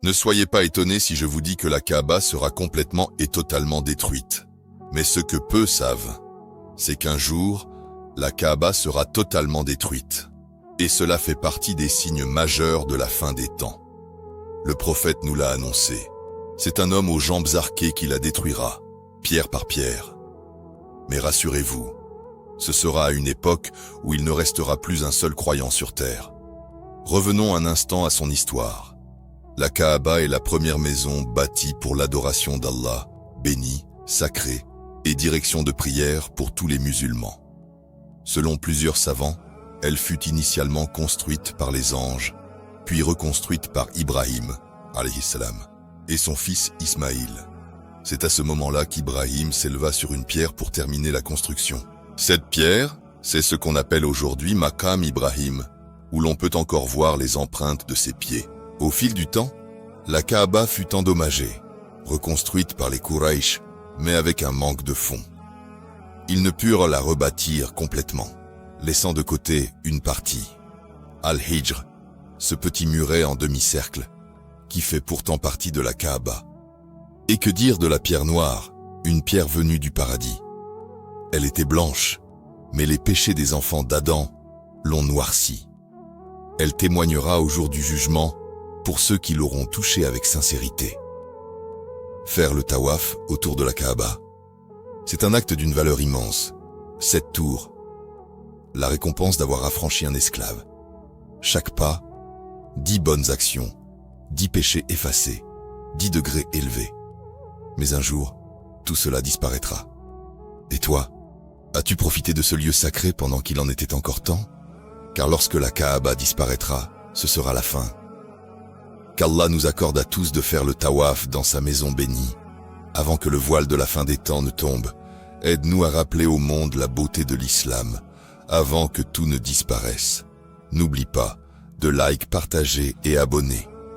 Ne soyez pas étonnés si je vous dis que la Kaaba sera complètement et totalement détruite. Mais ce que peu savent, c'est qu'un jour, la Kaaba sera totalement détruite. Et cela fait partie des signes majeurs de la fin des temps. Le prophète nous l'a annoncé. C'est un homme aux jambes arquées qui la détruira, pierre par pierre. Mais rassurez-vous, ce sera à une époque où il ne restera plus un seul croyant sur terre. Revenons un instant à son histoire. La Kaaba est la première maison bâtie pour l'adoration d'Allah, bénie, sacrée, et direction de prière pour tous les musulmans. Selon plusieurs savants, elle fut initialement construite par les anges, puis reconstruite par Ibrahim, alayhi salam, et son fils Ismaïl. C'est à ce moment-là qu'Ibrahim s'éleva sur une pierre pour terminer la construction. Cette pierre, c'est ce qu'on appelle aujourd'hui Maqam Ibrahim, où l'on peut encore voir les empreintes de ses pieds. Au fil du temps, la Kaaba fut endommagée, reconstruite par les Quraysh, mais avec un manque de fonds. Ils ne purent la rebâtir complètement, laissant de côté une partie, Al-Hijr, ce petit muret en demi-cercle, qui fait pourtant partie de la Kaaba. Et que dire de la pierre noire, une pierre venue du paradis? Elle était blanche, mais les péchés des enfants d'Adam l'ont noircie. Elle témoignera au jour du jugement pour ceux qui l'auront touchée avec sincérité. Faire le tawaf autour de la Kaaba, c'est un acte d'une valeur immense. 7 tours, la récompense d'avoir affranchi un esclave. Chaque pas, 10 bonnes actions, 10 péchés effacés, 10 degrés élevés. Mais un jour, tout cela disparaîtra. Et toi, as-tu profité de ce lieu sacré pendant qu'il en était encore temps? Car lorsque la Kaaba disparaîtra, ce sera la fin. Qu'Allah nous accorde à tous de faire le tawaf dans sa maison bénie, avant que le voile de la fin des temps ne tombe. Aide-nous à rappeler au monde la beauté de l'islam, avant que tout ne disparaisse. N'oublie pas de like, partager et abonner.